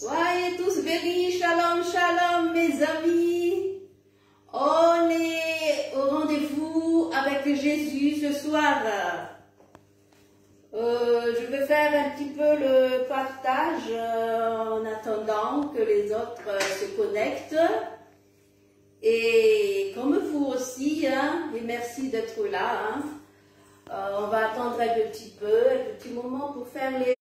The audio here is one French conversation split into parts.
Soyez tous bénis, shalom, shalom mes amis. On est au rendez-vous avec Jésus ce soir. Je vais faire un petit peu le partage en attendant que les autres se connectent. Et comme vous aussi, et merci d'être là. On va attendre un petit moment pour faire les...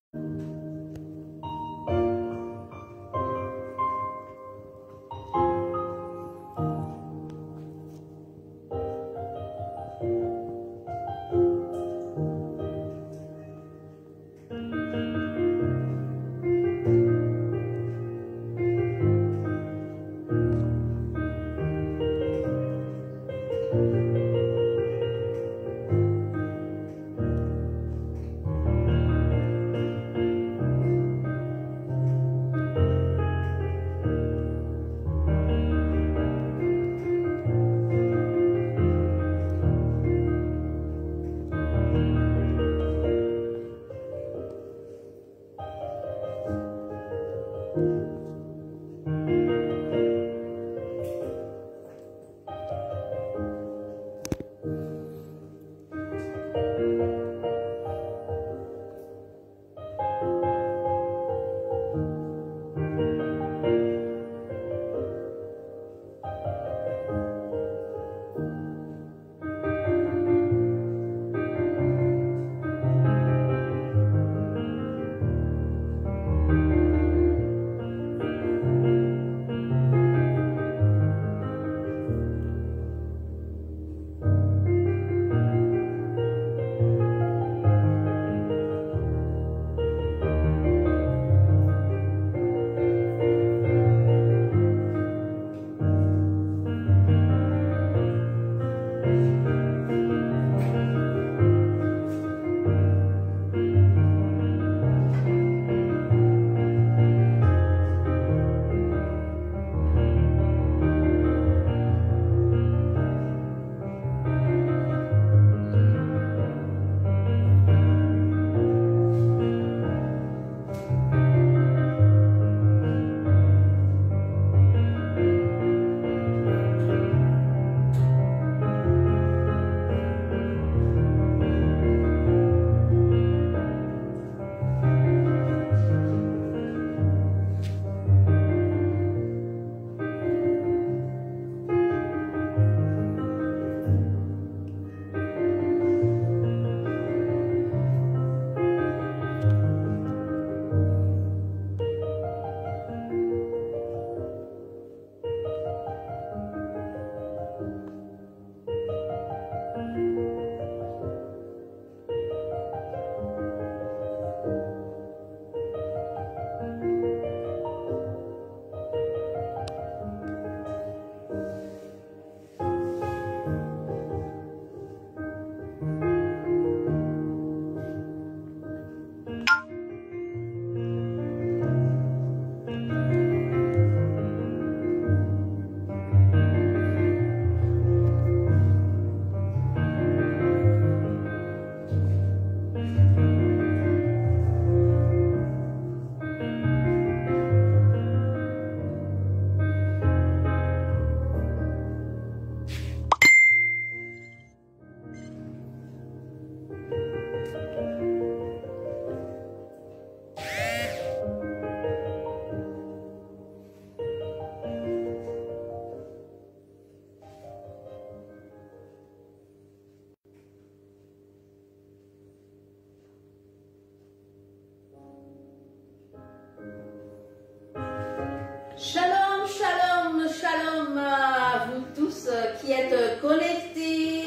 Shalom, shalom, shalom à vous tous qui êtes connectés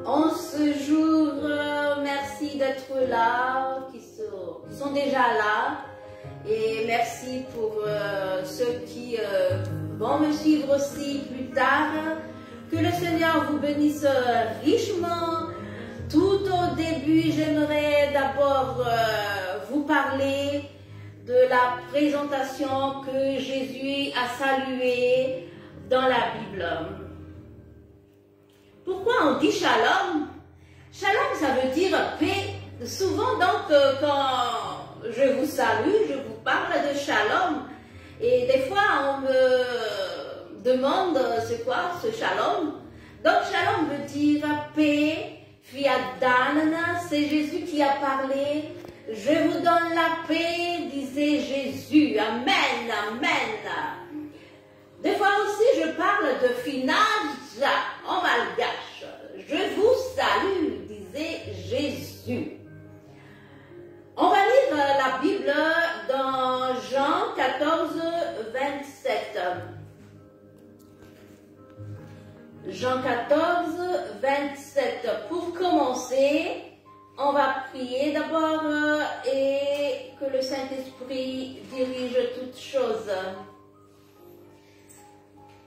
en ce jour. Merci d'être là, qui sont déjà là. Et merci pour ceux qui vont me suivre aussi plus tard. Que le Seigneur vous bénisse richement. Tout au début, j'aimerais d'abord vous parler de la présentation que Jésus a saluée dans la Bible. Pourquoi on dit shalom? Shalom, ça veut dire paix. Souvent, donc, quand je vous salue, je vous parle de shalom. Et des fois, on me demande c'est quoi ce shalom. Donc, shalom veut dire paix, fiadanana, c'est Jésus qui a parlé. Je vous donne la paix, disait Jésus. Amen, amen. Des fois aussi, je parle de finage en malgache. Je vous salue, disait Jésus. On va lire la Bible dans Jean 14, 27. Jean 14, 27. Pour commencer, on va prier d'abord et que le Saint-Esprit dirige toutes choses.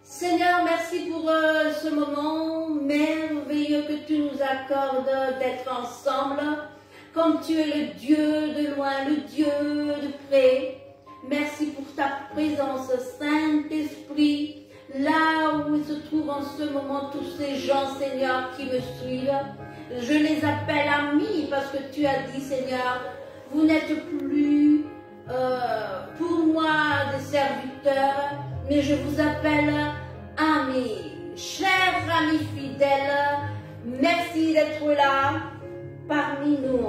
Seigneur, merci pour ce moment merveilleux que tu nous accordes d'être ensemble. Comme tu es le Dieu de loin, le Dieu de près. Merci pour ta présence, Saint-Esprit, là où se trouvent en ce moment tous ces gens, Seigneur, qui me suivent. Je les appelle amis parce que tu as dit, Seigneur, vous n'êtes plus pour moi des serviteurs, mais je vous appelle amis, chers amis fidèles. Merci d'être là parmi nous.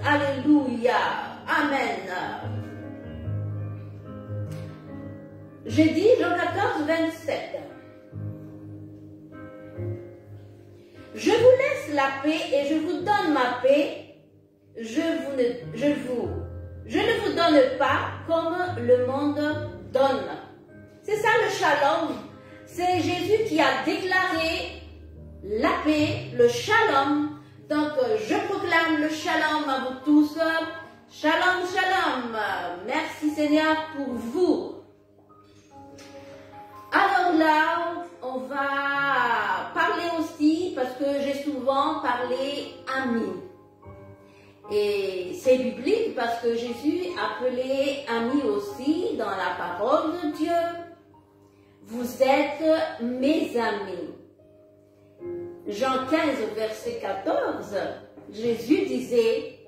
Alléluia. Amen. J'ai dit Jean 14, 27. Je vous laisse la paix et je vous donne ma paix. Je ne vous donne pas comme le monde donne. C'est ça le shalom. C'est Jésus qui a déclaré la paix, le shalom. Donc, je proclame le shalom à vous tous. Shalom, shalom. Merci Seigneur pour vous. Alors là, on va parler aussi, parce que j'ai souvent parlé amis. Et c'est biblique parce que Jésus appelait amis aussi dans la parole de Dieu. Vous êtes mes amis. Jean 15, verset 14, Jésus disait,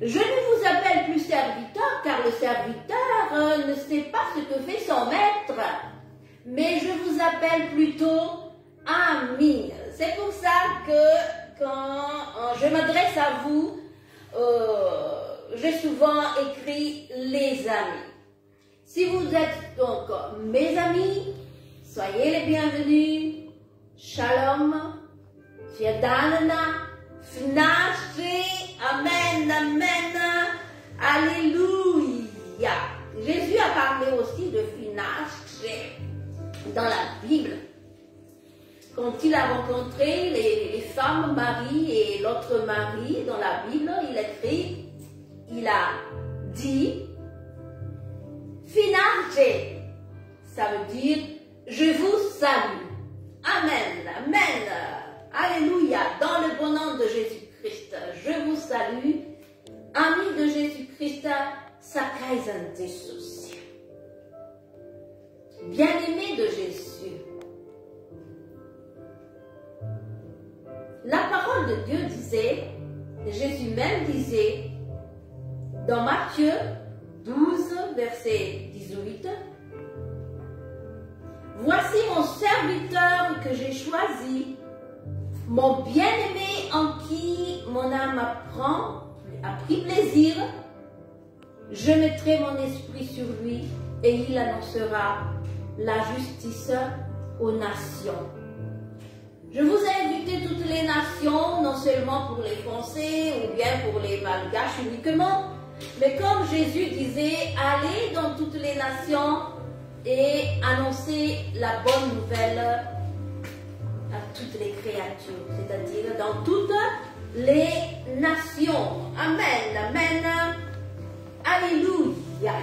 je ne vous appelle plus serviteur, car le serviteur ne sait pas ce que fait son maître, mais je vous appelle plutôt ami. C'est pour ça que quand je m'adresse à vous, j'ai souvent écrit les amis. Si vous êtes donc mes amis, soyez les bienvenus. Shalom, Fiadanana, Fnaché, Amen, Amen, Alléluia. Jésus a parlé aussi de Fnaché dans la Bible. Quand il a rencontré les femmes Marie et l'autre Marie dans la Bible, il a dit Fnaché, ça veut dire je vous salue. Amen, amen, alléluia, dans le bon nom de Jésus-Christ, je vous salue, amis de Jésus-Christ, Sakaïsan Jesus, bien-aimés de Jésus. La parole de Dieu disait, Jésus même disait, dans Matthieu 12, verset 18, voici mon serviteur que j'ai choisi, mon bien-aimé en qui mon âme a pris plaisir. Je mettrai mon esprit sur lui et il annoncera la justice aux nations. Je vous ai invité toutes les nations, non seulement pour les Français ou bien pour les Malgaches uniquement, mais comme Jésus disait, allez dans toutes les nations et annoncer la bonne nouvelle à toutes les créatures, c'est-à-dire dans toutes les nations. Amen, amen, alléluia.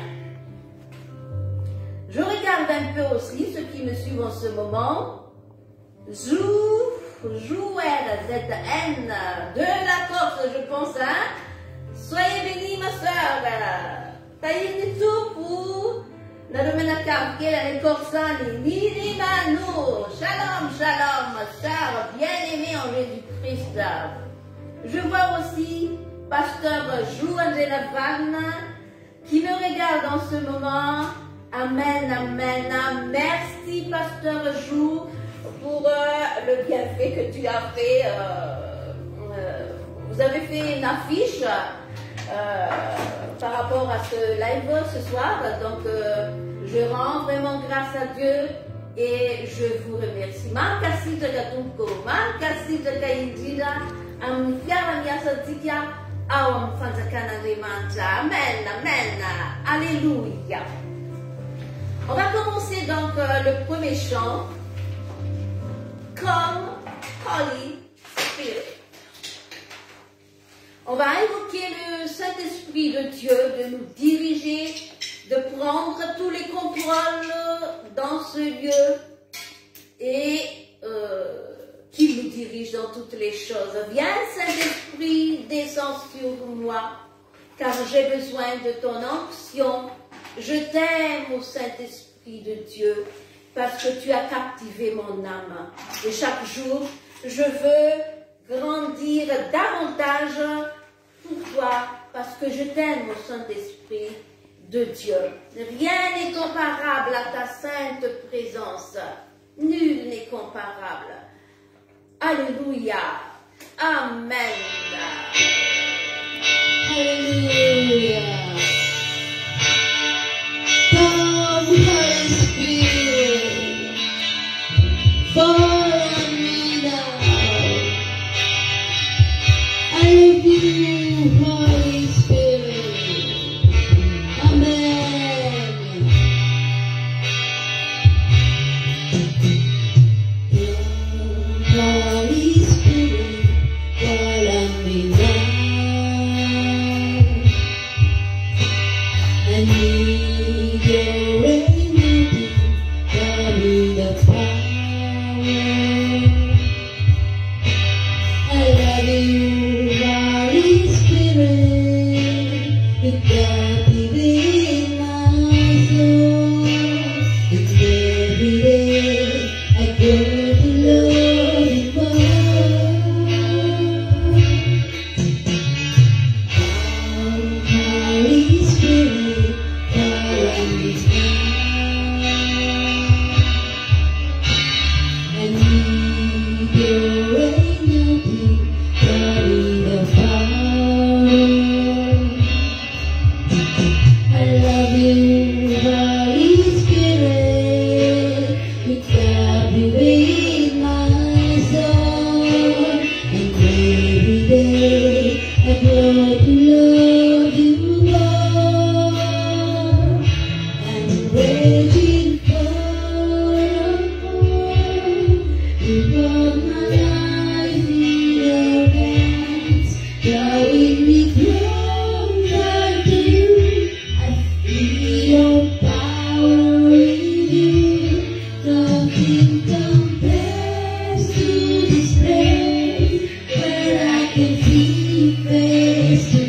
Je regarde un peu aussi ceux qui me suivent en ce moment. Jouer ZN de la Corse, je pense, hein. Soyez bénis, ma soeur. Taïni tout pour Shalom, shalom, sœur bien-aimée en Jésus-Christ. Je vois aussi pasteur Jouan Van qui me regarde en ce moment. Amen, amen, amen. Merci, Pasteur Jou, pour le bienfait que tu as fait. Vous avez fait une affiche par rapport à ce live ce soir. Donc, je rends vraiment grâce à Dieu et je vous remercie. Makasi de Gatunko, Makasi de Kaindida, Amfiara Miasatikia, Awam Fanzakana de Manja. Amen, amen. Alléluia. On va commencer donc le premier chant. Come, Holy Spirit. On va invoquer le Saint-Esprit de Dieu de nous diriger, de prendre tous les contrôles dans ce lieu et qu'il nous dirige dans toutes les choses. Viens Saint-Esprit, descends sur moi, car j'ai besoin de ton onction. Je t'aime au Saint-Esprit de Dieu, parce que tu as captivé mon âme. Et chaque jour, je veux grandir davantage pour toi, parce que je t'aime au Saint-Esprit de Dieu. Rien n'est comparable à ta sainte présence. Nul n'est comparable. Alléluia. Amen. Alléluia. Come, Holy Spirit, fall on me now. I love you, Holy Spirit. Amen. Come, Holy Spirit, fall on me now. I need your remedy, carry the power. I love you, Holy Spirit, you captivate my soul. And every day I grow to love you more. Holy Spirit, fall on me now. I need your remedy, carry the power. I love you, Holy Spirit, you captivate my soul. And every day I grow to love you more. I'm waiting for you hold my life in your hands, drawing me closer to you. I feel your power in you. Nothing compares to this place where I can feel face to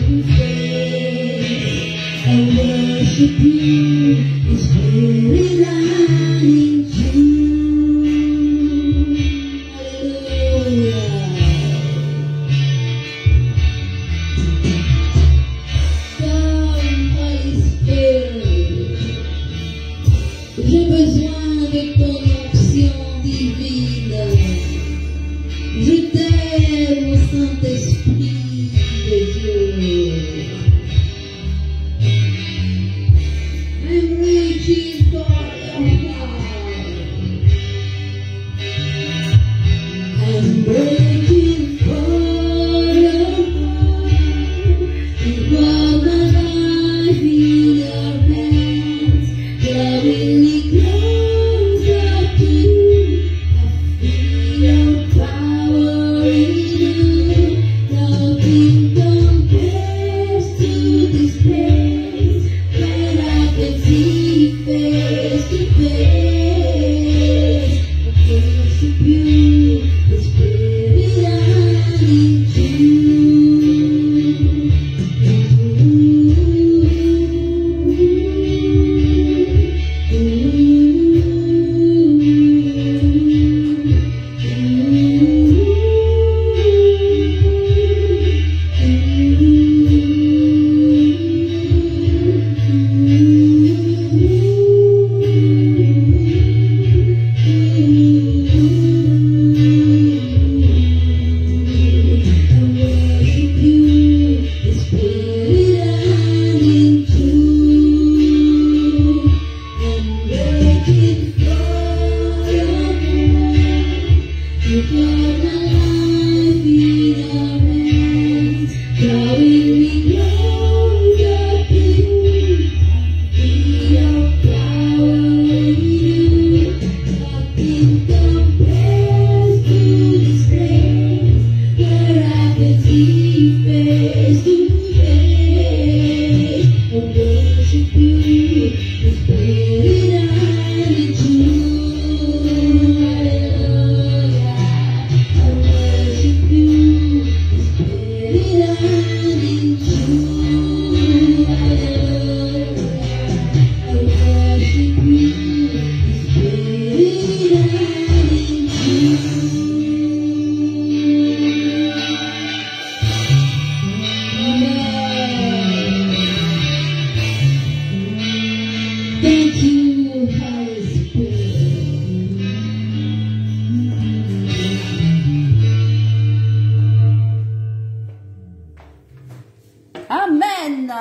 Amen.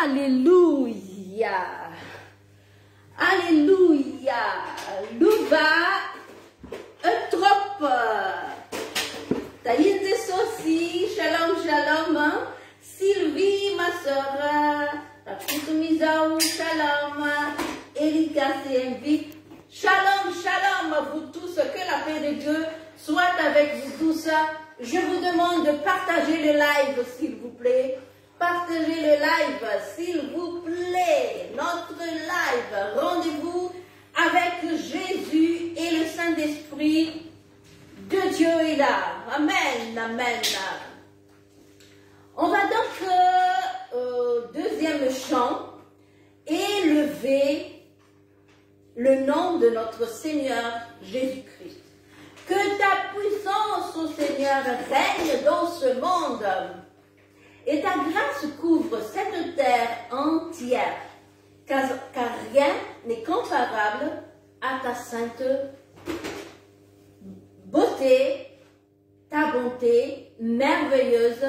Alléluia. Alléluia. Louva trop. Taïs de Sosi, shalom, shalom. Sylvie, ma soeur. Takutumizaou, shalom. Erika s'invite. Shalom, shalom à vous tous. Que la paix de Dieu soit avec vous tous. Je vous demande de partager le live, s'il vous plaît. Partagez le live, s'il vous plaît. Notre live. Rendez-vous avec Jésus et le Saint-Esprit de Dieu est là. Amen, amen. On va donc au deuxième chant, élever le nom de notre Seigneur Jésus-Christ. Que ta puissance, ô Seigneur, règne dans ce monde. Et ta grâce couvre cette terre entière, car rien n'est comparable à ta sainte beauté, ta bonté merveilleuse,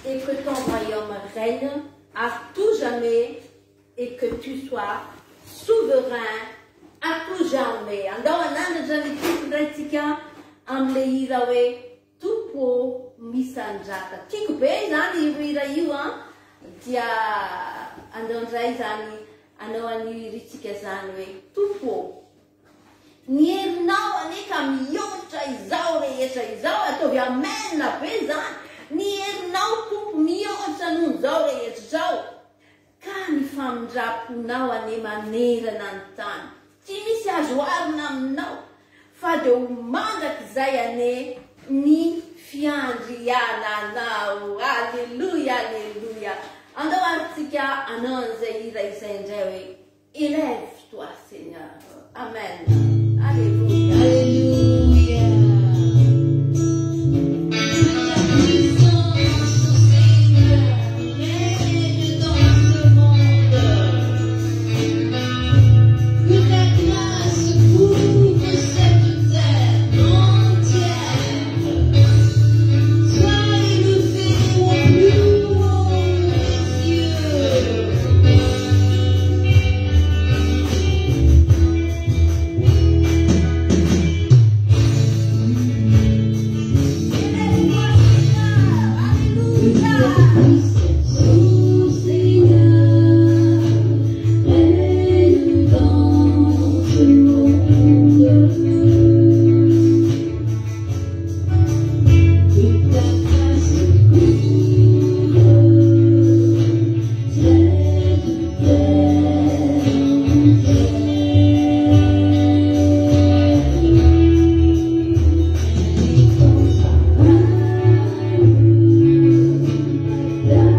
et que ton royaume règne à tout jamais, et que tu sois souverain à tout jamais. Tupo misanjata. Tiku pe zani rira yuan. Dia andon zai zani anoani richike zanwe. Tupo. Nier nau ane kam yocha izaure yecha izaure to via menna pe zan. Nier nau tup miocha nun zaure yecha zau. Kani fam japu nau ane manera nantan. Timi se ajoar nam nau. Fade umanda kizayane. Ni fiandriana nau, alléluia, alléluia. Ando artika anonze ira isenjewe. Élève-toi, Seigneur. Amen. Alléluia. Alléluia. Yeah.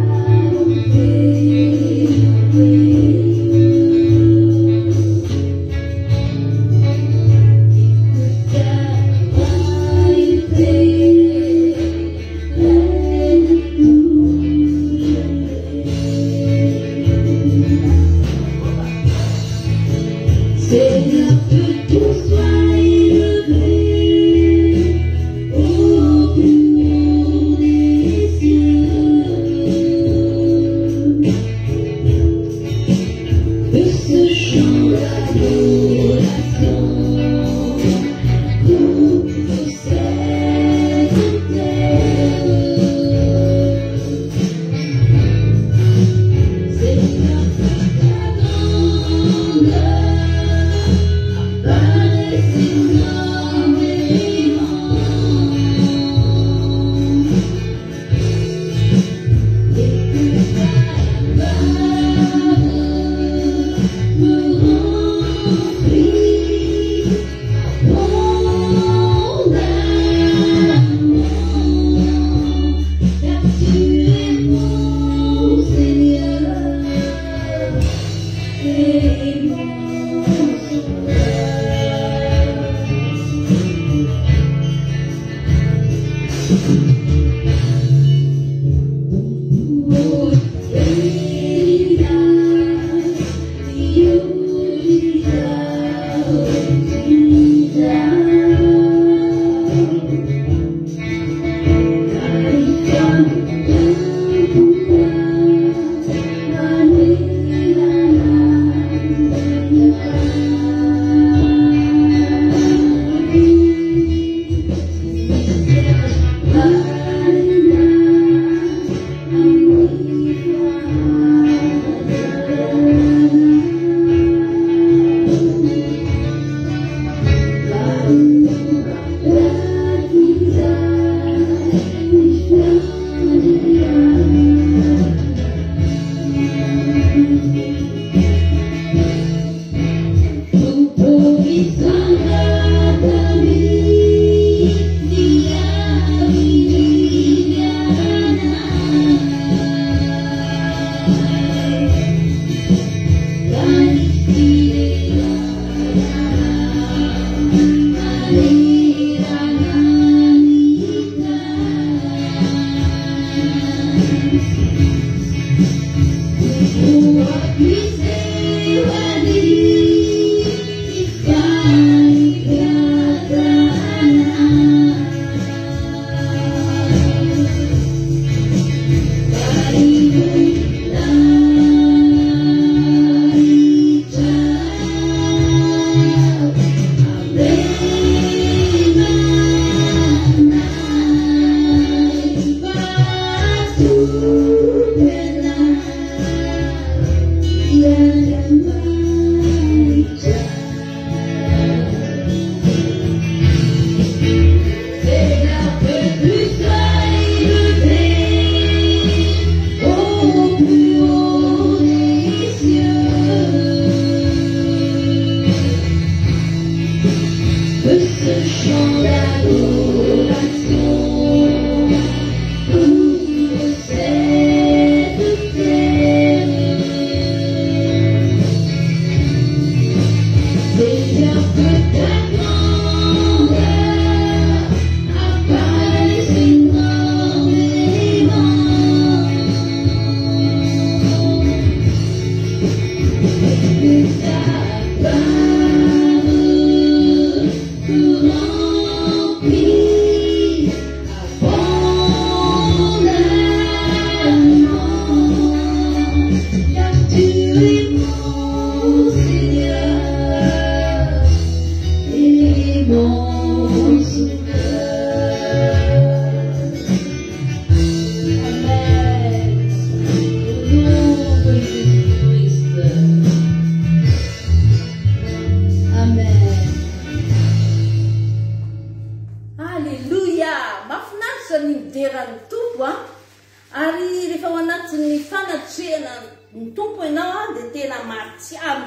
Anatiny fanatrena ny tompo ianao dia tena mahatsiaro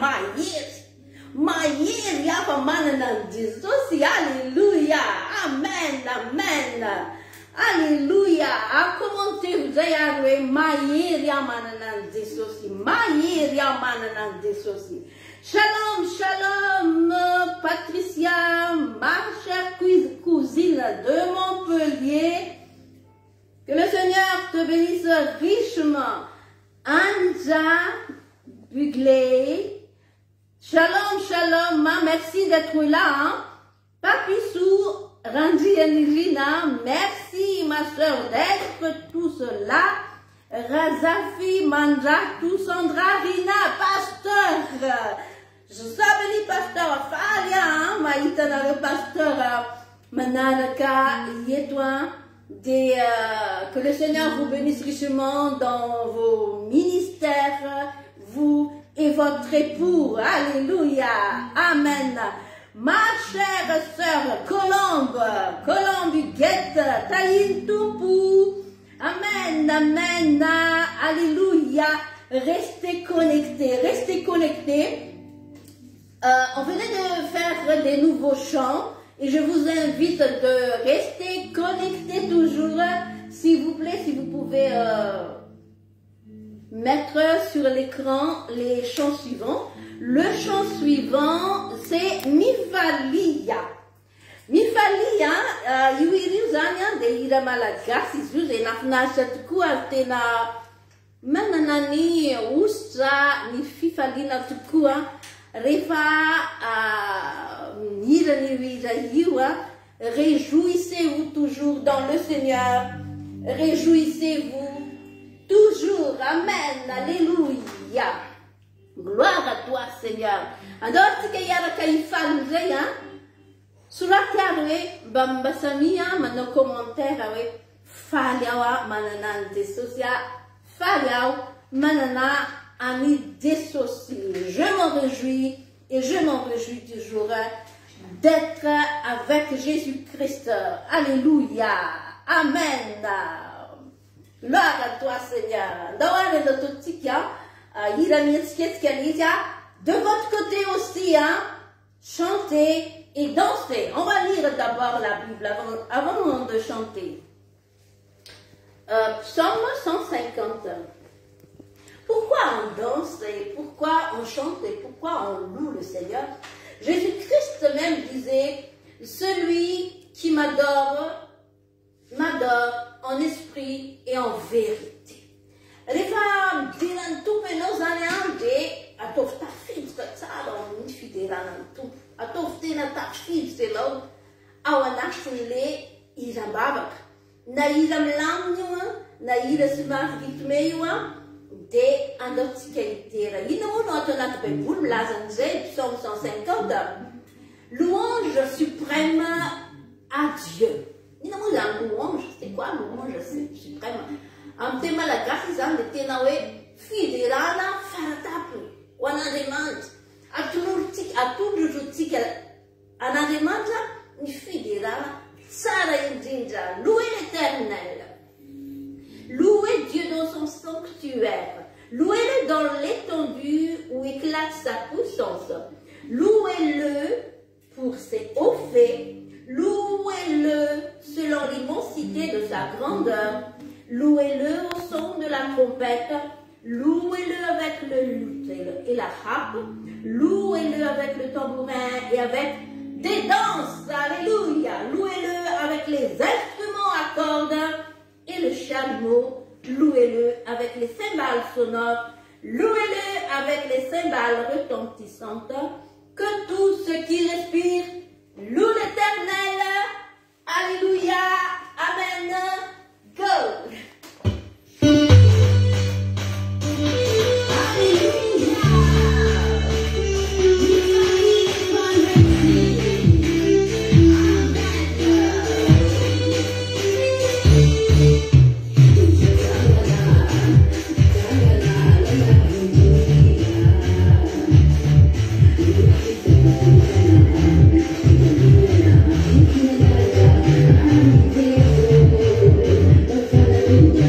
mahery afa manana ny Jesosy. Alléluia, amen, amen, alléluia. Commentez-vous zay ary hoe mahery aho manana ny Jesosy, mahery aho manana ny Jesosy. Shalom, shalom, Patricia, ma chère cousine de Montpellier. Que le Seigneur te bénisse richement. Anja Buglé. Shalom, shalom, ma, merci d'être là. Hein? Papissou, Randy Anilina, merci ma soeur d'être tous là. Razafi, Manjatou, Sandra, Rina, pasteur. Je savais pasteur Falia, hein? Maïtana le pasteur Manaraka, Yétouin. Que le Seigneur vous bénisse richement dans vos ministères, vous et votre époux. Alléluia. Amen. Ma chère sœur Colombe Huguette, Taïn Toupou. Amen, amen. Alléluia. Restez connectés, restez connectés. On venait de faire des nouveaux chants. Et je vous invite de rester connectés toujours. S'il vous plaît, si vous pouvez mettre sur l'écran les chants suivants. Le chant suivant, c'est Mifalia. Mifalia, Yuirizania de Iramalagas, Isus et Nafnachat Kuatena Mananani, Usa, Mififalina Tukua. Refa réjouissez-vous toujours dans le Seigneur. Réjouissez-vous toujours. Amen. Alléluia. Gloire à toi, Seigneur. Alors, tu que yara kaifal zeya. Suratare bambasamia mano commentaire avec faliawa mananante socia faliaw manana. Amis dissociés, je m'en réjouis et je m'en réjouis toujours d'être avec Jésus-Christ. Alléluia. Amen. Gloire à toi, Seigneur. De votre côté aussi, hein, chantez et dansez. On va lire d'abord la Bible avant de chanter. Psaume 150. Pourquoi on danse et pourquoi on chante et pourquoi on loue le Seigneur? Jésus-Christ même disait, celui qui m'adore, m'adore en esprit et en vérité. Les femmes disent tout que nous allons à t'offrir ta fille, ça on est fidèle à tout, à t'offrir ta fille, c'est là, à on a chulé, ils en bavent. Naïram l'âme, naïra se marie de andotikalitera. Nous notre peuple, la Psaume 150. Louange suprême à Dieu. Nous avons louange, c'est quoi louange suprême? En thème à la grâce, ils ont été fidélana faratapu. On a demandé à tout le jour, on a demandé une fidélana, Sarah Indinja, louez l'Éternel. Louez Dieu dans son sanctuaire. Louez-le dans l'étendue où éclate sa puissance. Louez-le pour ses hauts faits. Louez-le selon l'immensité de sa grandeur. Louez-le au son de la trompette. Louez-le avec le luth et la harpe. Louez-le avec le tambourin et avec des danses. Alléluia. Louez-le avec les instruments à cordes et le chalumeau. Louez-le avec les cymbales sonores. Louez-le avec les cymbales retentissantes. Que tout ce qui respire loue l'Éternel. Alléluia. Amen. Go. Thank you.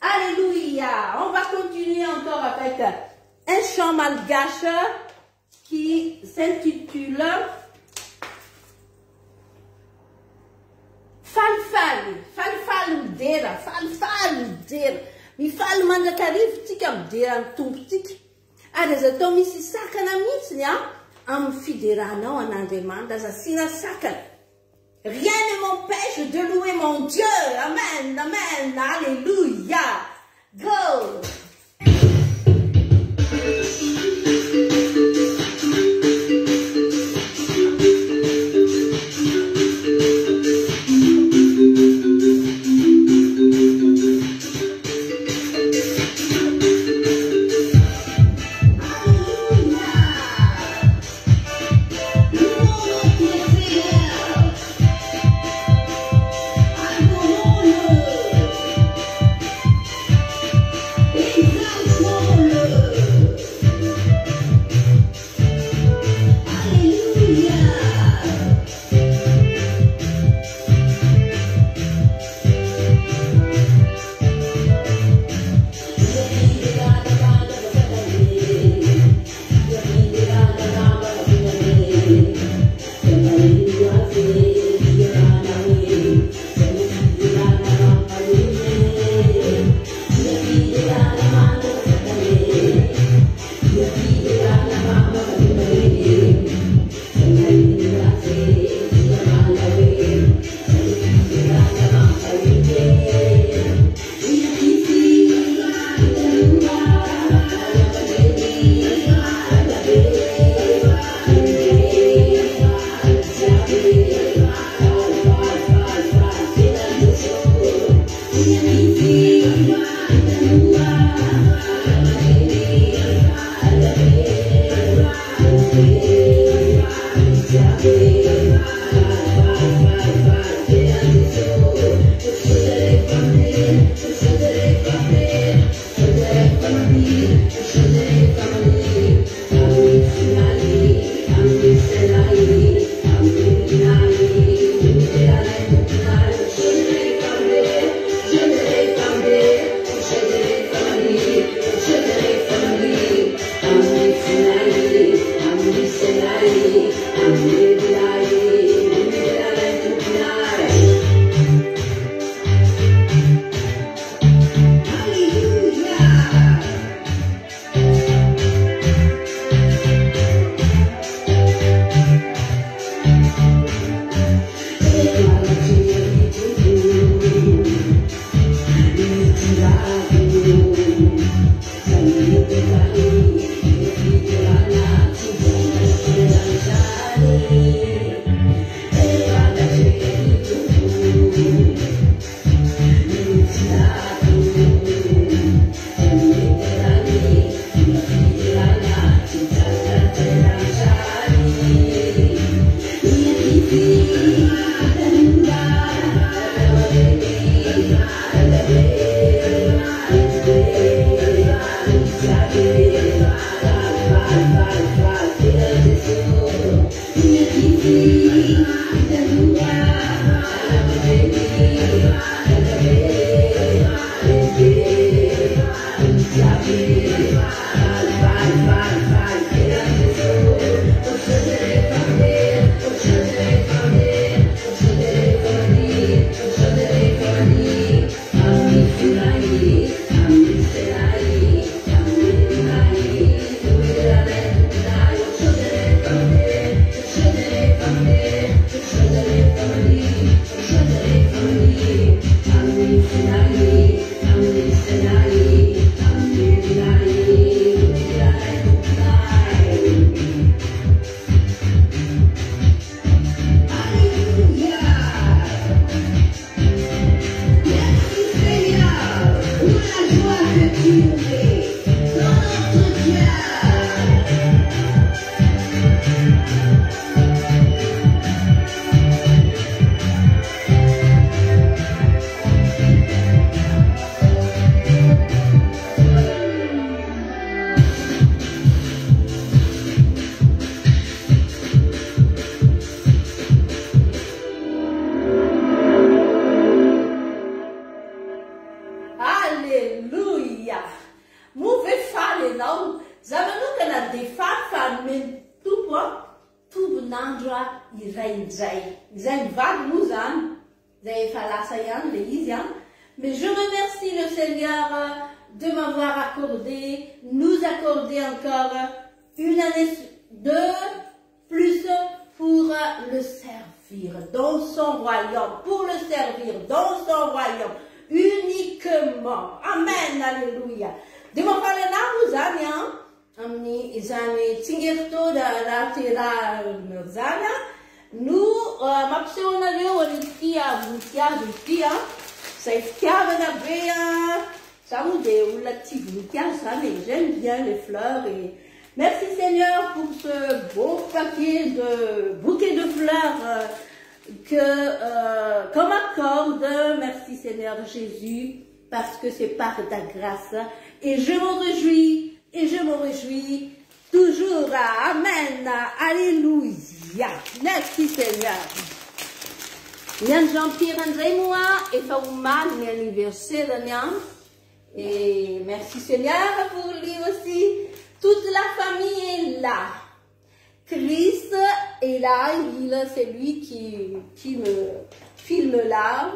Alléluia. On va continuer encore avec un chant malgache qui s'intitule Falfal dera, mi fal mandatarif tikam dera tumptik. Adezato misy sakana mihitsy am fideranao an'Andriamanitra zasina sakana. Rien ne m'empêche de louer mon Dieu. Amen, amen, alléluia. Go. Alléluia. Mouve fale não. Zavanu kana defa men tupo tubnandra irainjai. Zain vad muzan. Zay falasayan le izian. Mais je remercie le Seigneur de m'avoir accordé, nous accorder encore une année de plus pour le servir dans son royaume, pour le servir dans son royaume uniquement. Amen, alléluia. De mon parler là, vous avez amni izani tingerto da la tera merzana. Nous, mapseonario olitia vutia. J'aime bien les fleurs et merci Seigneur pour ce beau paquet de bouquet de fleurs qu'on m'accorde. Merci Seigneur Jésus parce que c'est par ta grâce et je m'en réjouis toujours. Amen. Alléluia. Merci Seigneur. Nyan Jean-Pierre André moi et Faouma l'anniversaire de et merci Seigneur pour lui aussi. Toute la famille est là. Christ est là, c'est lui qui me filme là.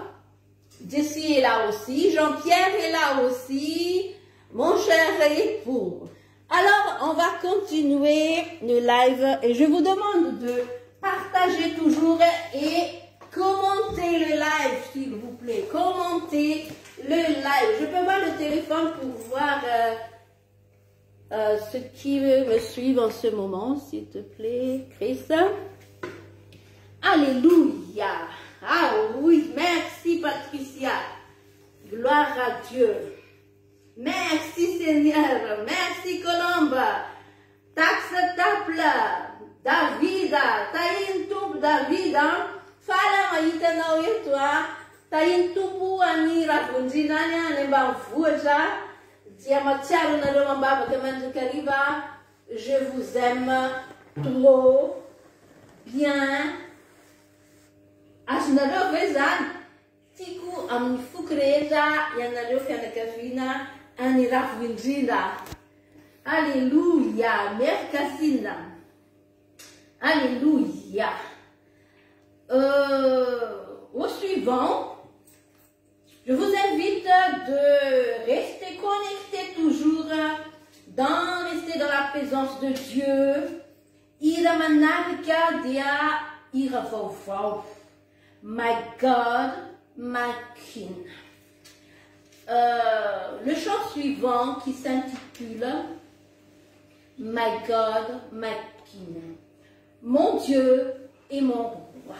Jessie est là aussi, Jean-Pierre est là aussi, mon cher époux. Alors on va continuer le live et je vous demande de partager toujours et commentez le live, s'il vous plaît. Commentez le live. Je peux voir le téléphone pour voir ceux qui me suivent en ce moment, s'il te plaît, Christ. Alléluia. Ah oui, merci Patricia. Gloire à Dieu. Merci Seigneur. Merci Colombe. Taxe Tapla. David. Taïntoub David. Fala maita na oitwa tayin tupu ani ravunjinanya nemba mvuja dia matiaro na roma baba kamando kariba. Je vous aime trop bien asnaro vezan tiku amnifukreza yanaro kana kavina ani ravunjina. Alléluia, merkasina. Alléluia. Au suivant, je vous invite de rester connectés toujours, rester dans la présence de Dieu. Iramanarika dia iravofau. My God, my King. Le chant suivant qui s'intitule My God, my King. Mon Dieu et mon roi.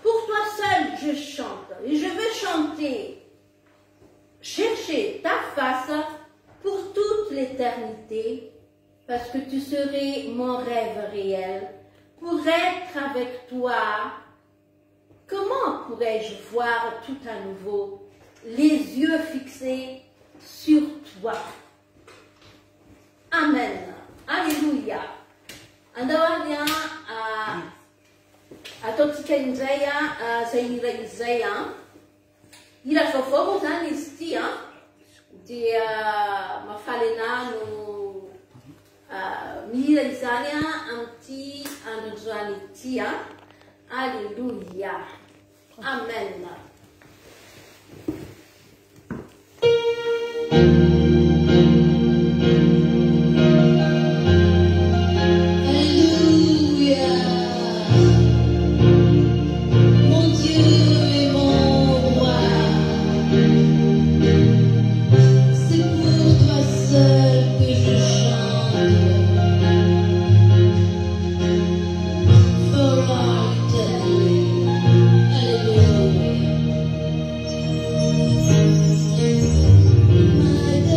Pour toi seul, je chante et je veux chanter, chercher ta face pour toute l'éternité, parce que tu serais mon rêve réel. Pour être avec toi, comment pourrais-je voir tout à nouveau, les yeux fixés sur toi? Amen. Alléluia. Andawadia atotika inzaya sainira izaya ila fofomo tani stia dia mafalenano mira izania anti anzanitia. Alléluia. Amen. My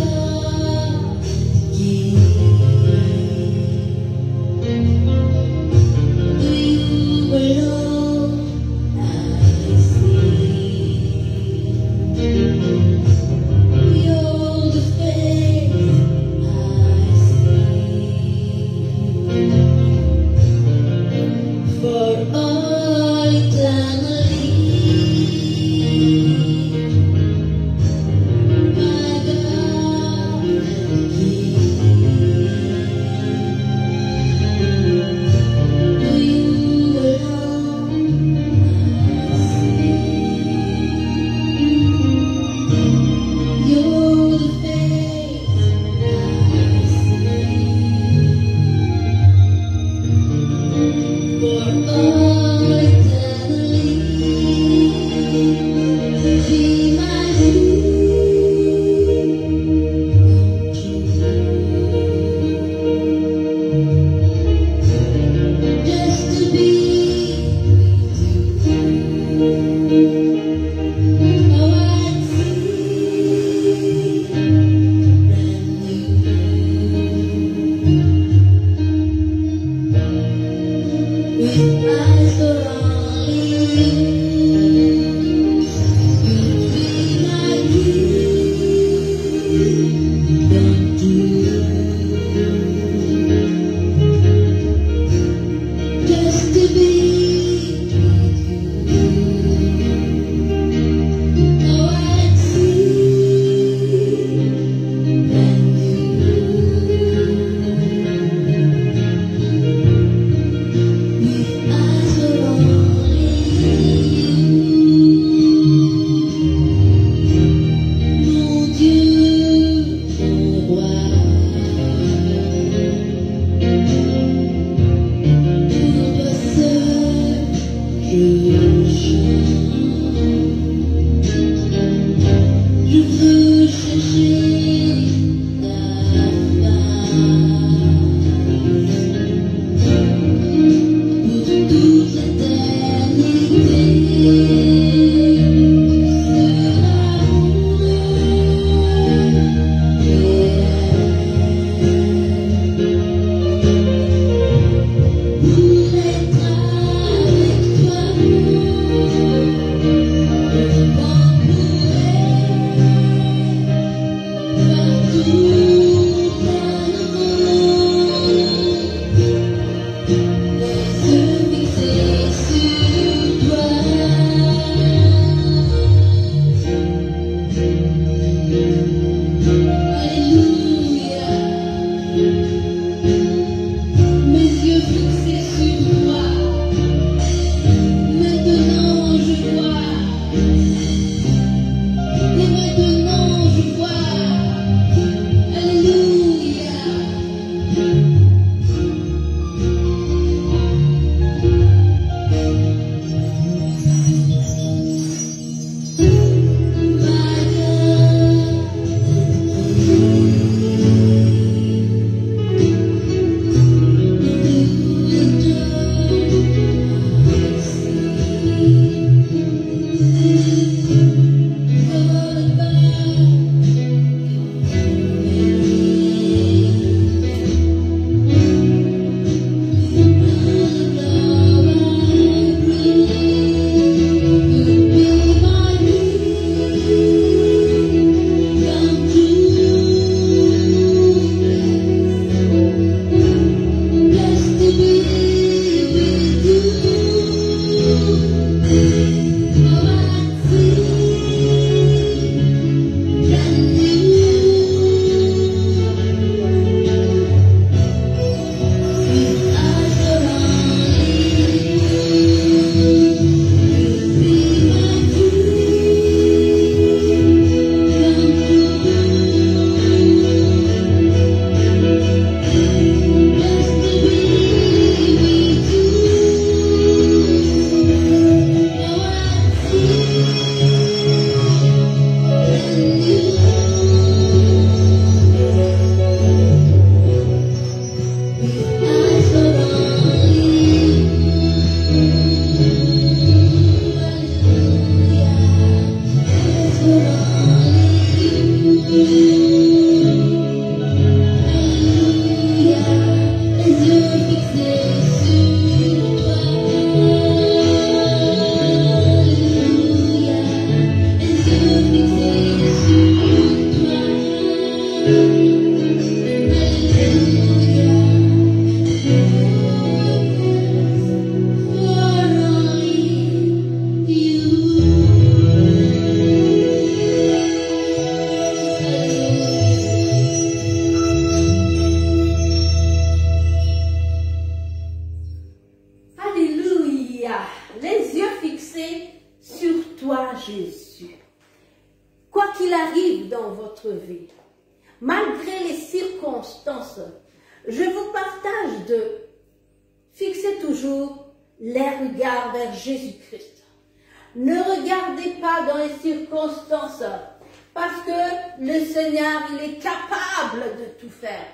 votre vie. Malgré les circonstances, je vous partage de fixer toujours les regards vers Jésus-Christ. Ne regardez pas dans les circonstances, parce que le Seigneur, il est capable de tout faire.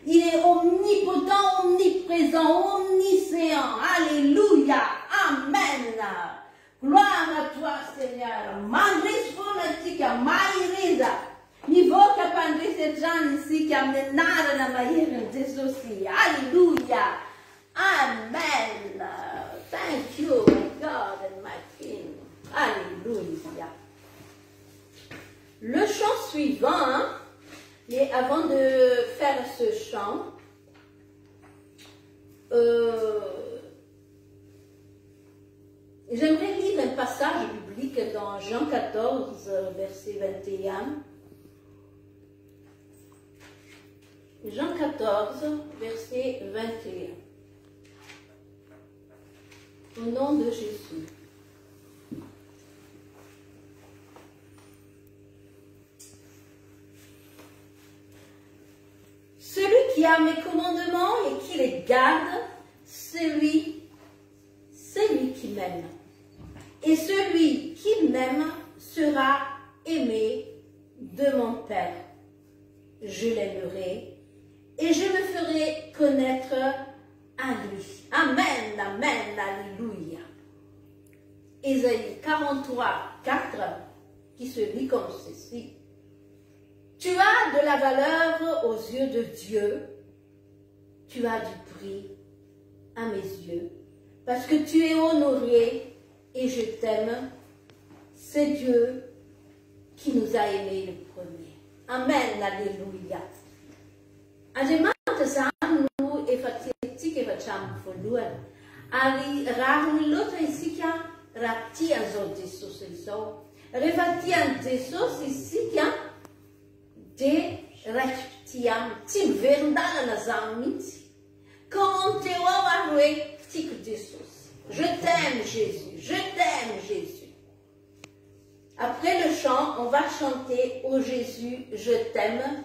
Il est omnipotent, omniprésent, omniscient. Alléluia. Amen. Gloire à toi, Seigneur. Mandris fonatika, maïreza. Niveau capandris et gens ici qui amènent na maïre des aussi. Alléluia. Amen. Thank you, my God and my King. Alléluia. Le chant suivant, et avant de faire ce chant, j'aimerais lire un passage biblique dans Jean 14, verset 21. Jean 14, verset 21. Au nom de Jésus. Celui qui a mes commandements et qui les garde, c'est lui qui m'aime. Et celui qui m'aime sera aimé de mon Père. Je l'aimerai et je me ferai connaître à lui. Amen, amen, alléluia. Ésaïe 43, 4, qui se lit comme ceci. Tu as de la valeur aux yeux de Dieu, tu as du prix à mes yeux, parce que tu es honoré et je t'aime. C'est Dieu qui nous a aimés le premier. Amen, alléluia. Además, nous effatik efacham foluen. Ali rahun l'autre ici qui a rati azoti sosiso. Revati antesos ici qui a de rechtiam tim verdala nazamiti. Quand te wawarwe tik desos. Je t'aime Jésus, je t'aime Jésus. Après le chant, on va chanter au Jésus, je t'aime.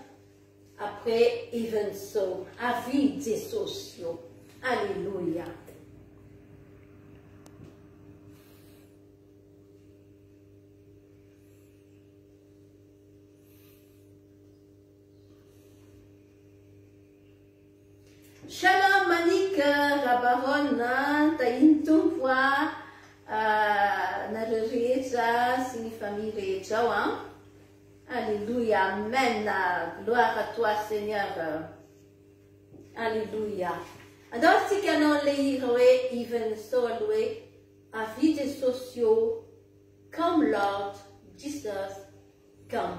Après, even so, avis des sociaux. Alléluia. Shalom Manik Rabaron Taintumwa Nareja Sinifami Rejawa. Alléluia, amen, gloire à toi Seigneur. Alléluia. Alors si qu'on les even so à vie des sociaux comme Lord Jesus come.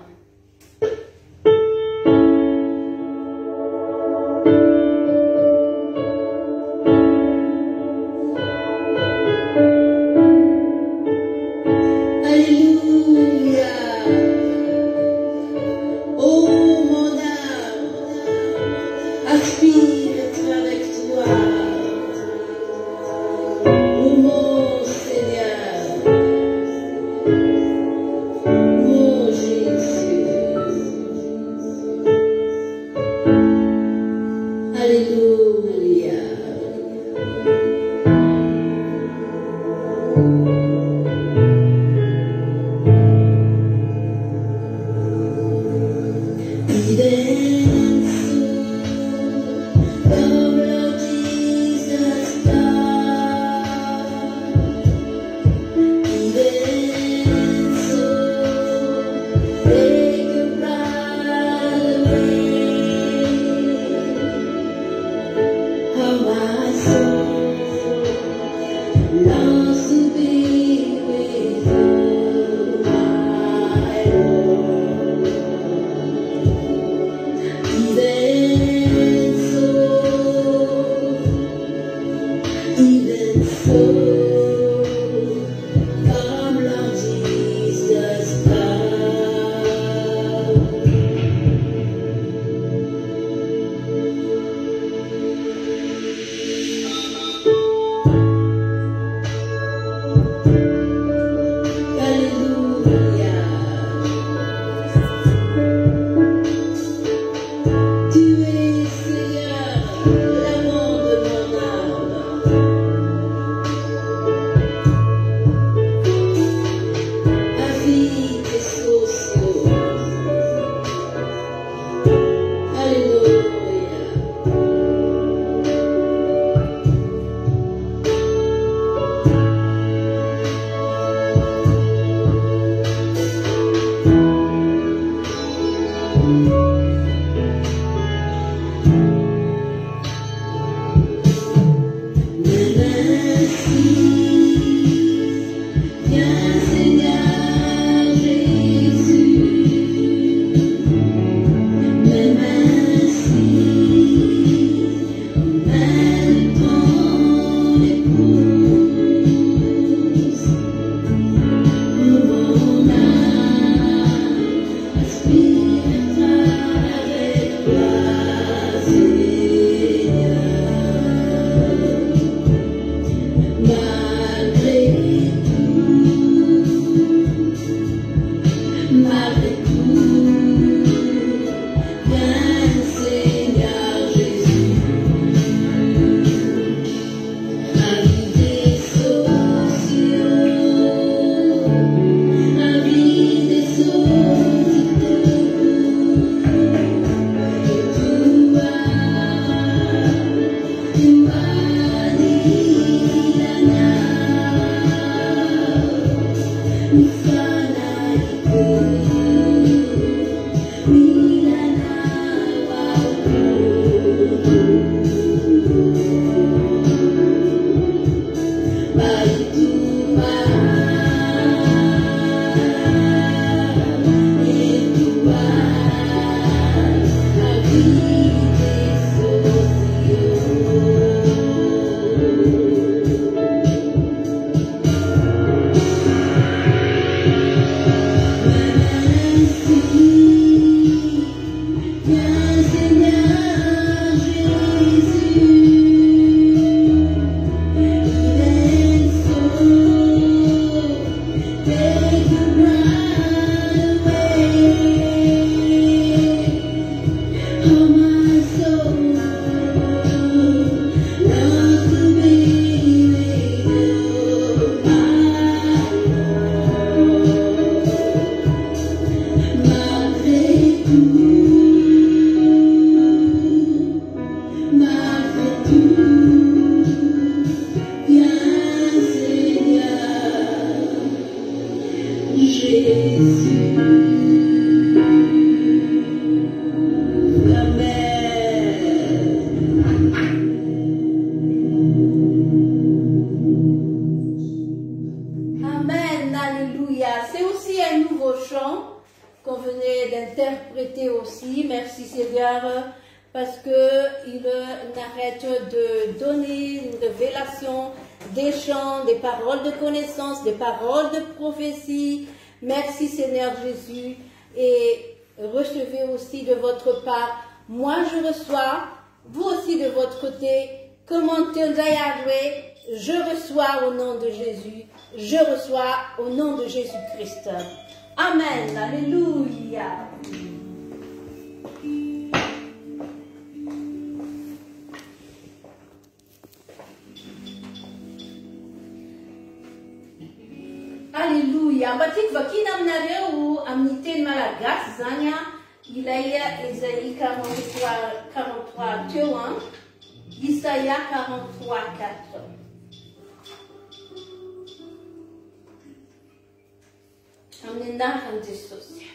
Parce qu'il n'arrête de donner une révélation, des chants, des paroles de connaissance, des paroles de prophétie. Merci Seigneur Jésus. Et recevez aussi de votre part. Moi je reçois, vous aussi de votre côté. Commentez Yahweh, je reçois au nom de Jésus. Je reçois au nom de Jésus-Christ. Amen. Alléluia. Alléluia. Batik vakina mnare ou amnité malagas zanya. Il y a Isaïe 43, 1, Isaïe 43, 4. Amnenda hante sosia.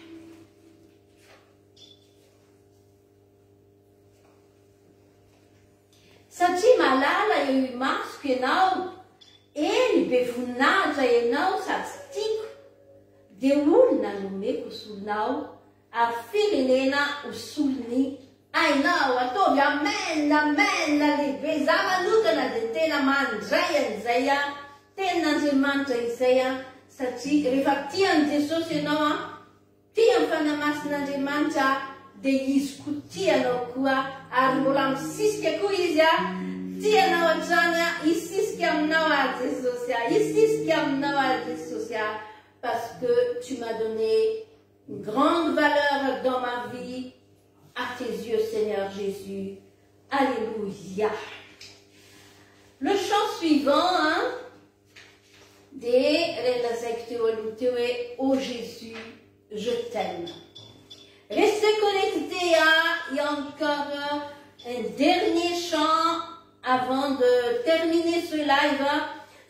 Sachi malala yu mas kenao. Ele bevoninahitra ianao sady tsy tiako dia olona nomeko solonao ary firenena ho solony ainao ataovy amen amen lehibe za manokana dia tena mandray an'izay tenan'Andriamanitra izay satria rehefa tian'i Jesosy ianao tia ny fanamasin'Andriamanitra dia izy koa tianao koa ary mbola misisika koa izy tianao hatrany isisika aminao ary Jesosy parce que tu m'as donné une grande valeur dans ma vie à tes yeux Seigneur Jésus. Alléluia. Le chant suivant des ô Jésus, je t'aime. Restez connectés, il y a encore un dernier chant avant de terminer ce live.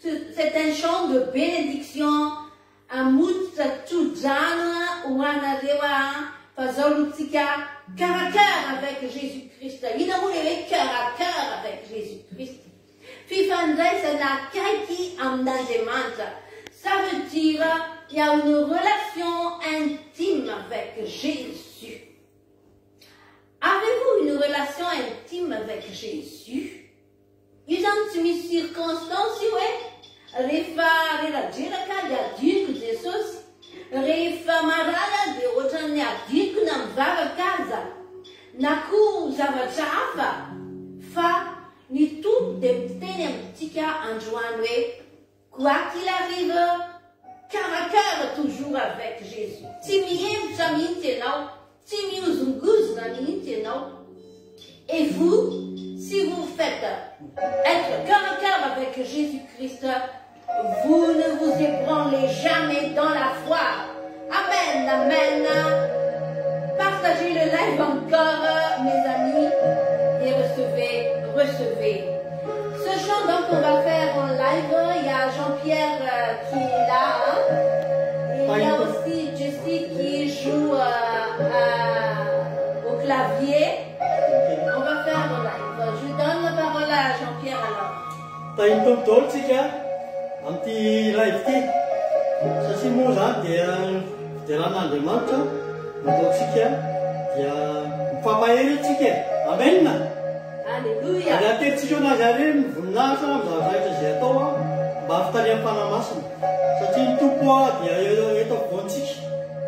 C'est un chant de bénédiction. Amut Tujana Wanadewa Fazolutika, cœur à cœur avec Jésus-Christ. Il a voulu cœur à cœur avec Jésus-Christ. Fifandre, c'est la kaiki amnandemanta. Ça veut dire il y a une relation intime avec Jésus. Avez-vous une relation intime avec Jésus? Ils ont une circonstance, oui. Rehefa reladreraka dia adiniko Jesosy, rehefa marana dia ohatran'ny adiniko na mivavaka aza, na koa zavatra hafa, fa ny tompo dia miteny amintsika androany hoe quoi qu'il arrive, cœur à cœur toujours avec Jésus. Tsy mihevitra mihitsy ianao, tsy mihozongozona mihitsy ianao. Et vous, si vous faites être cœur à cœur avec Jésus-Christ, vous ne vous ébranlez jamais dans la foi. Amen, amen. Partagez le live encore, mes amis, et recevez. Ce chant, donc, on va faire en live. Il y a Jean-Pierre qui est là. Et il y a aussi Jessie qui joue au clavier. On va faire en live. Je donne la parole à Jean-Pierre alors. Anti live ty satria moa zany dia ran'Andriamanitra nataontsika dia mifampahery antsika. Amen. Alléluia. Ary ateritsika anazy ary mivoninahitra amin'ny zavatra izay atao mba hampitarihan'ny fanamasina satria ny tompo dia eto afovoantsika,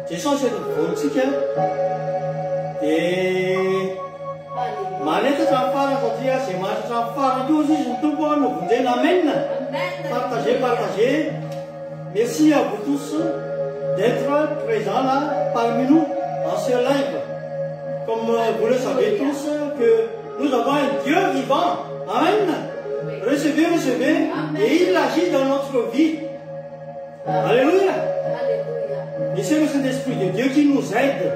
Jesosy eto afovoantsika dia manetatra amin'ny farany satria izay mahatratra amin'ny farany koa izy ny tompo no vonjena. Amen. Partagez. Merci à vous tous d'être présents là parmi nous dans ce live. comme vous le savez tous, que nous avons un Dieu vivant. Amen. Recevez, recevez, et il agit dans notre vie. Alléluia. Et c'est le Saint-Esprit de Dieu qui nous aide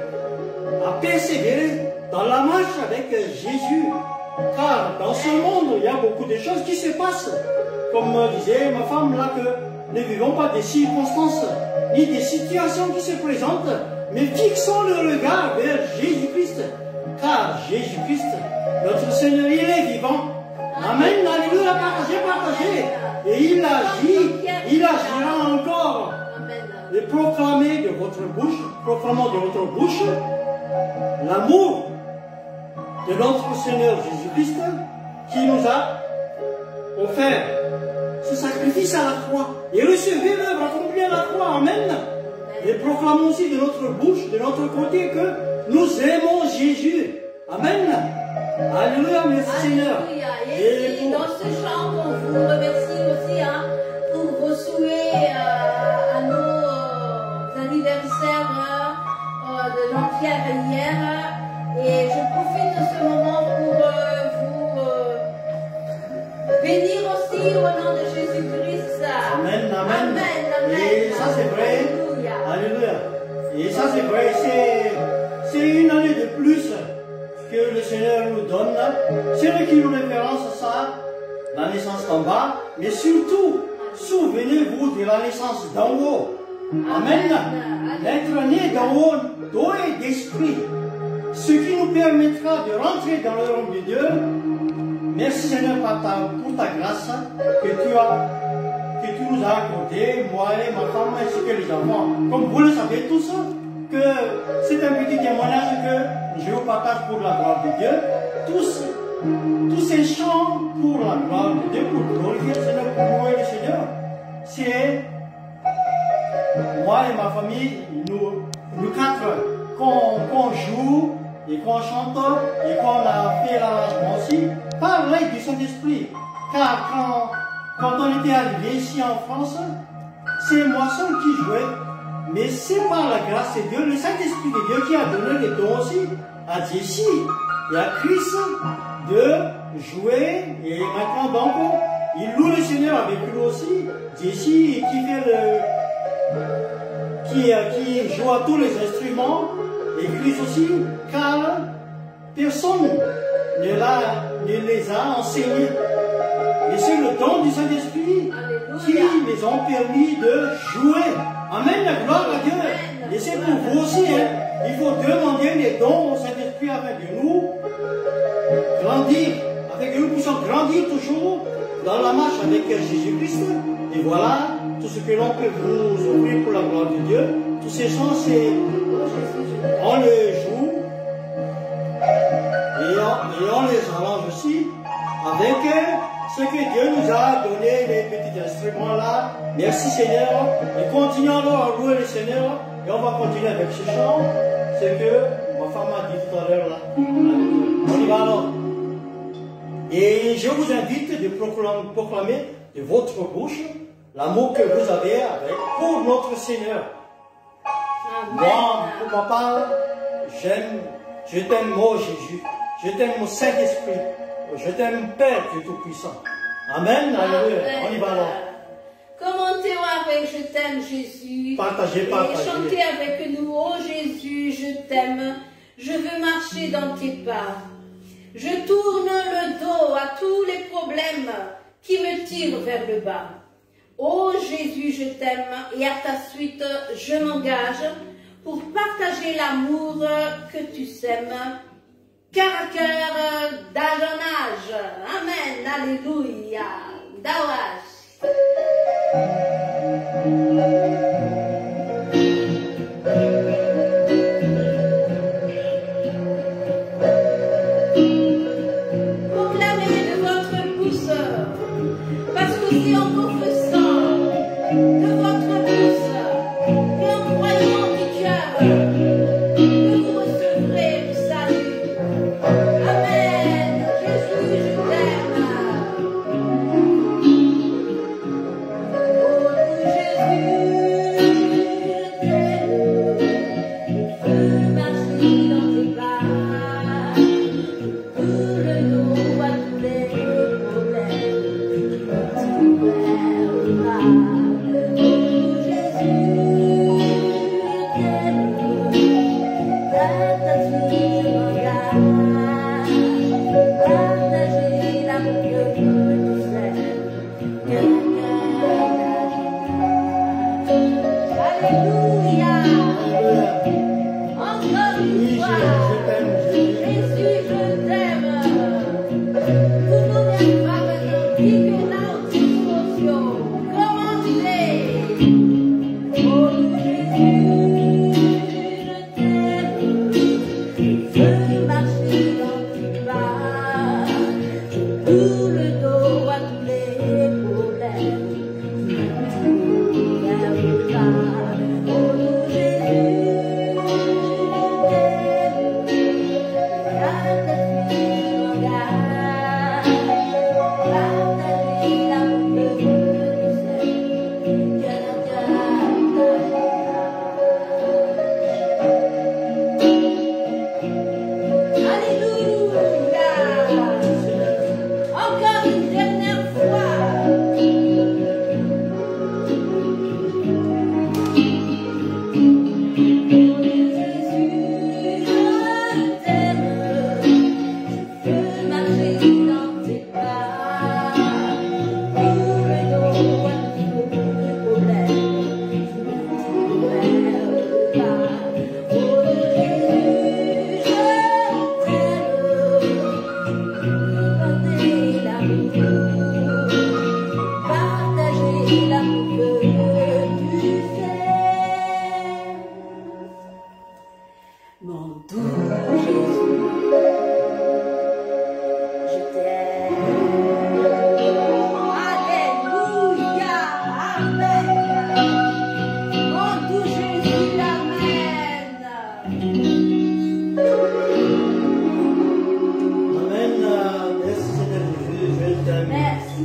à persévérer dans la marche avec Jésus. Car dans ce monde, il y a beaucoup de choses qui se passent. Comme disait ma femme là, que ne vivons pas des circonstances, ni des situations qui se présentent, mais fixons le regard vers Jésus-Christ. Car Jésus-Christ, notre Seigneur, il est vivant. Amen, alléluia, partagez, partagez. Et il agit, il agira encore. Et proclamez de votre bouche, proclamons de votre bouche l'amour de notre Seigneur Jésus-Christ qui nous a offert ce sacrifice à la croix. Et recevez l'œuvre accomplie à la croix. Amen. Et proclamons aussi de notre bouche, de notre côté, que nous aimons Jésus. Amen. Alléluia, merci Seigneur. Et dans ce chant, on vous remercie aussi pour vos souhaits à nos anniversaires de Jean-Pierre hier. Et je profite de ce moment pour vous bénir aussi au nom de Jésus-Christ. Amen, amen. Amen, amen. Et ça c'est vrai. Alléluia. Alléluia. Et ça c'est vrai. C'est une année de plus que le Seigneur nous donne. C'est lui qui nous référence à ça, la naissance d'en bas, mais surtout, souvenez-vous de la naissance d'en haut. Amen. L'être né d'en haut, d'eau et d'esprit, ce qui nous permettra de rentrer dans le royaume de Dieu. Merci Seigneur pour ta grâce que tu nous as accordée, moi et ma femme ainsi que les enfants. Comme vous le savez tous, que c'est un petit témoignage que je vous partage pour la gloire de Dieu. Tous ces chants pour la gloire de Dieu, pour glorifier le Seigneur, pour louer le Seigneur, c'est moi et ma famille, nous quatre, qu'on joue et qu'on chante et qu'on a fait l'arrangement aussi par l'aide du Saint-Esprit. Car quand on était arrivé ici en France, c'est moi seul qui jouais. Mais c'est par la grâce de Dieu, le Saint-Esprit de Dieu qui a donné les dons aussi à Jessie et à Chris de jouer. Et maintenant donc, il loue le Seigneur avec lui aussi. Jessie qui joue à tous les instruments et Chris aussi, car personne ne les a enseignés. Et c'est le don du Saint-Esprit qui les ont permis de jouer. Amen, la gloire à Dieu. Et c'est pour vous aussi. Il faut demander les dons au Saint-Esprit afin de nous grandir, afin que nous puissions grandir toujours dans la marche avec Jésus-Christ. Et voilà tout ce que l'on peut vous offrir pour la gloire de Dieu. Tous ces chants, on les joue et on les arrange aussi avec ce que Dieu nous a donné, les petits instruments là. Merci Seigneur. Et continuons alors à louer le Seigneur. Et on va continuer avec ce chant. C'est que ma femme a dit tout à l'heure là. On y va alors. Et je vous invite de proclamer de votre bouche l'amour que vous avez pour notre Seigneur. Amen. Moi, pour ma part, je t'aime mon Jésus. Je t'aime mon Saint-Esprit. Je t'aime Père Dieu Tout-Puissant. Amen. Alléluia. On y va alors. Commentez avec je t'aime Jésus. Partagez. Et chantez avec nous, oh Jésus, je t'aime. Je veux marcher dans tes pas. Je tourne le dos à tous les problèmes qui me tirent vers le bas. Oh Jésus, je t'aime et à ta suite, je m'engage pour partager l'amour que tu sèmes. Cœur à cœur, d'âge en âge. Amen. Alléluia. Dawash. Proclamez de votre bouche, parce qu'aussi en confessant de votre bouche et en croyant du cœur que vous recevrez le salut. Amen. Jésus, je t'aime. Oh Jésus.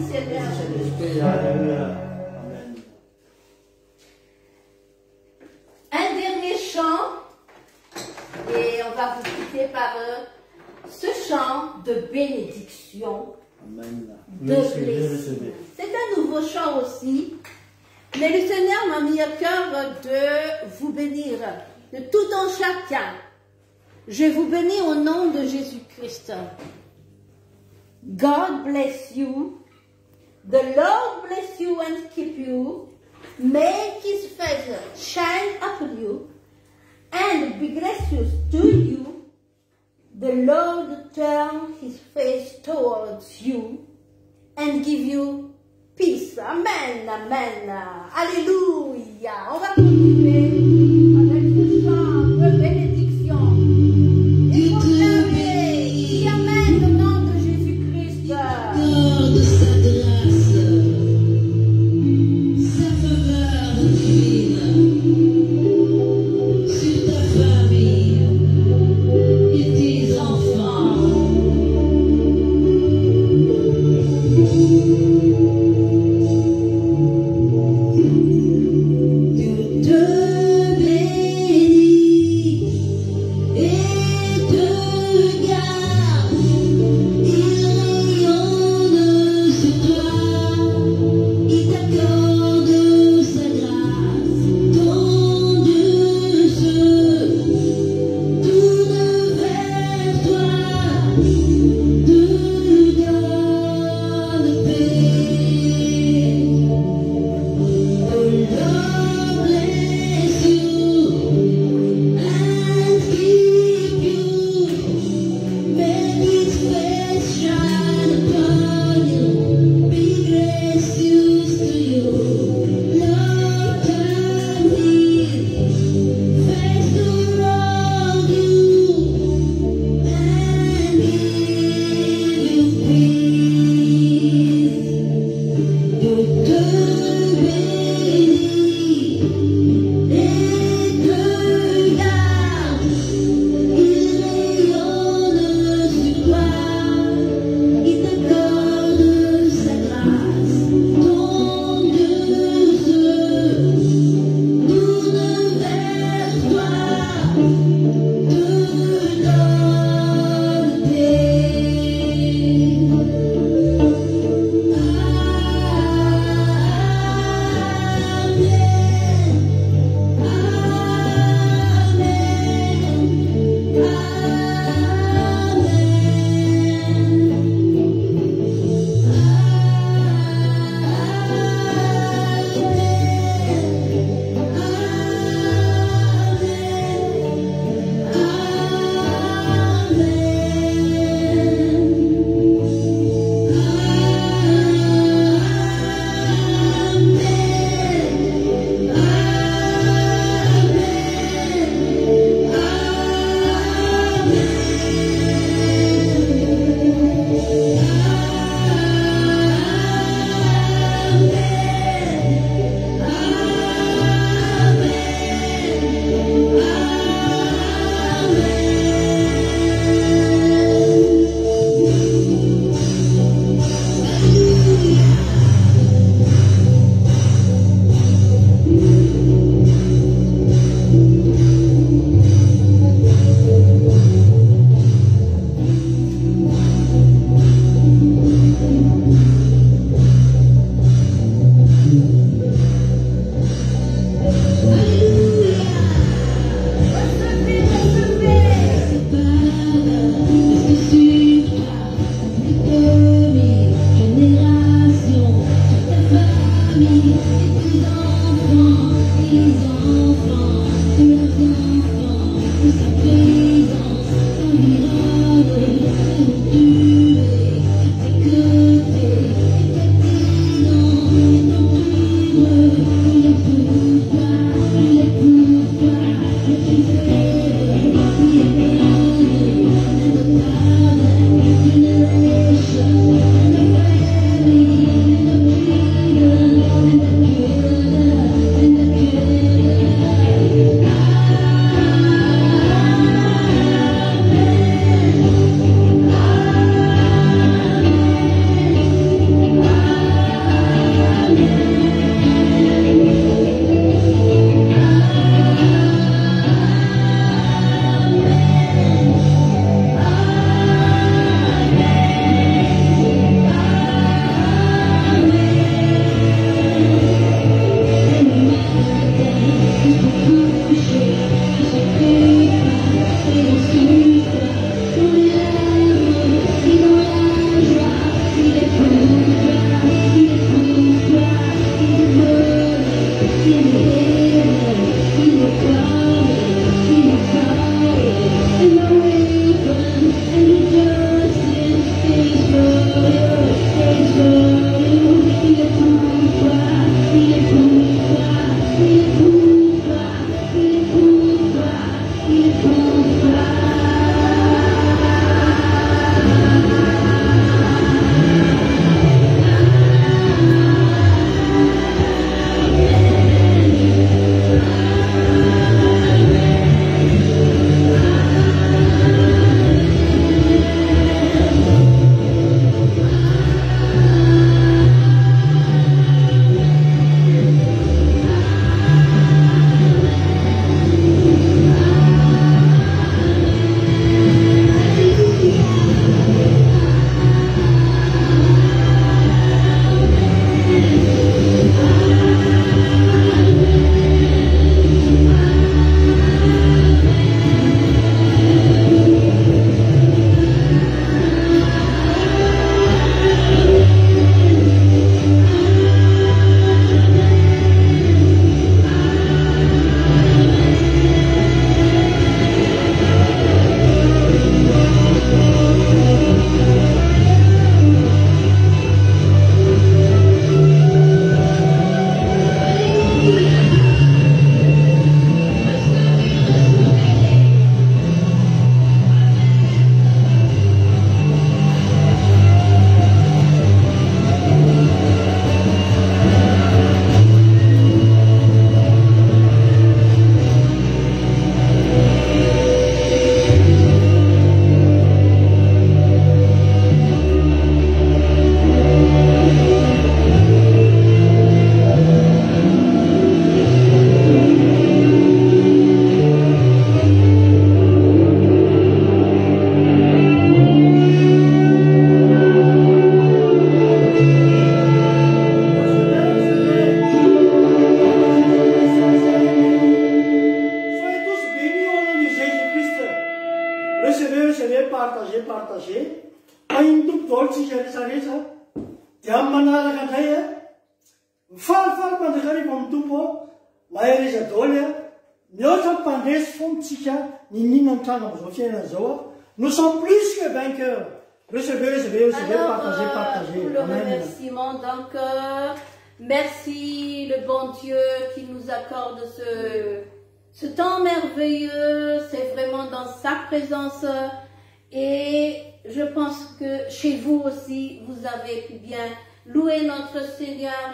Seigneur. Merci Saint-Esprit. Alléluia. Amen. Un dernier chant, et on va vous quitter par ce chant de bénédiction. Amen. De plaisir. C'est un nouveau chant aussi, mais le Seigneur m'a mis à cœur de vous bénir, de tout en chacun. Je vous bénis au nom de Jésus-Christ. God bless you. The Lord bless you and keep you. Make his face shine upon you and be gracious to you. The Lord turn his face towards you and give you peace. Amen, amen. Alléluia. On va continuer avec ce chant de bénédiction. Et proclamer qui amène le nom de Jésus-Christ. Accorde sa grâce, sa faveur divine sur ta famille et tes enfants. Toute vais partager. Pas une toute drôle si j'ai ça. Diamana la cantaille. Far pandekari comme tout pot. Maïri j'adore. Notre pandès font tika. Nini n'entend pas Sophie et Zoa. Nous sommes plus que vainqueurs. Recevez, partager. Pour le remerciement, donc, merci le bon Dieu qui nous accorde ce temps merveilleux. C'est vraiment dans sa présence. Et je pense que chez vous aussi, vous avez pu bien louer notre Seigneur.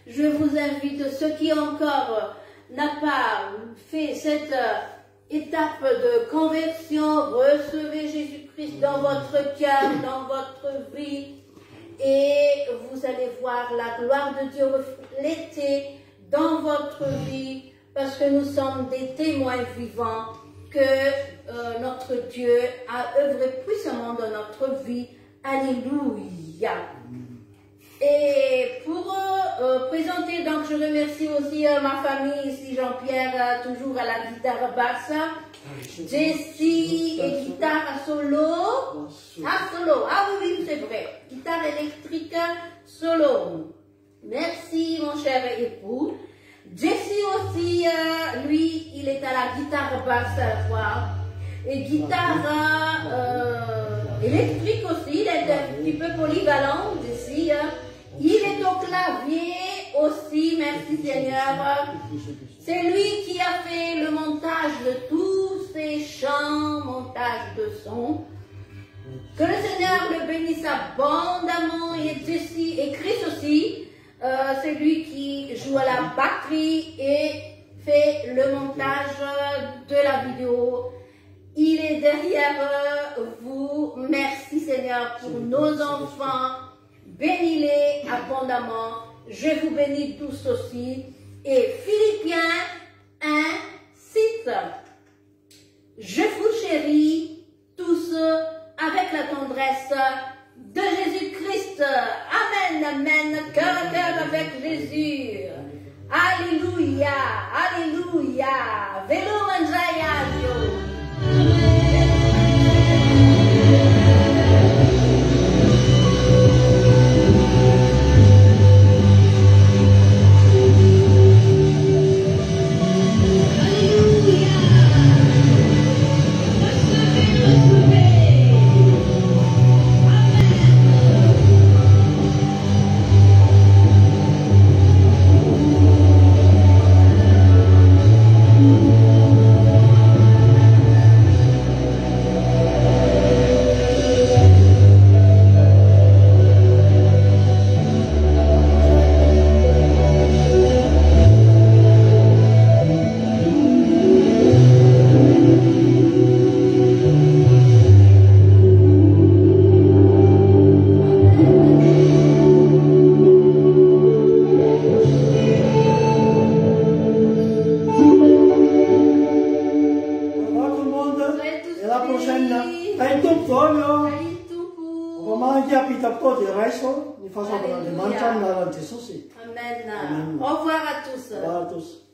Je vous invite, ceux qui encore n'ont pas fait cette étape de conversion, recevez Jésus-Christ dans votre cœur, dans votre vie, et vous allez voir la gloire de Dieu reflétée dans votre vie, parce que nous sommes des témoins vivants que notre Dieu a œuvré puissamment dans notre vie. Alléluia. Et pour présenter, donc je remercie aussi ma famille ici, Jean-Pierre, toujours à la guitare basse, Jessie et guitare à solo, ah oui, c'est vrai, guitare électrique solo. Merci mon cher époux. Jessie aussi, lui, il est à la guitare basse, quoi, et guitare électrique aussi, il est un petit peu polyvalent, Jessie. Il est au clavier aussi, merci Seigneur. C'est lui qui a fait le montage de tous ces chants, montage de son. Que le Seigneur le bénisse abondamment. Et Chris aussi, c'est lui qui joue à la batterie et fait le montage de la vidéo. Il est derrière vous. Merci Seigneur pour nos enfants. Bénis-les abondamment. Je vous bénis tous aussi. Et Philippiens 1, 6. Je vous chéris tous avec la tendresse de Jésus-Christ. Amen, amen. Cœur à cœur avec Jésus. Alléluia, alléluia. Velo mangiaio. Amen. Au revoir à tous. Au revoir à tous.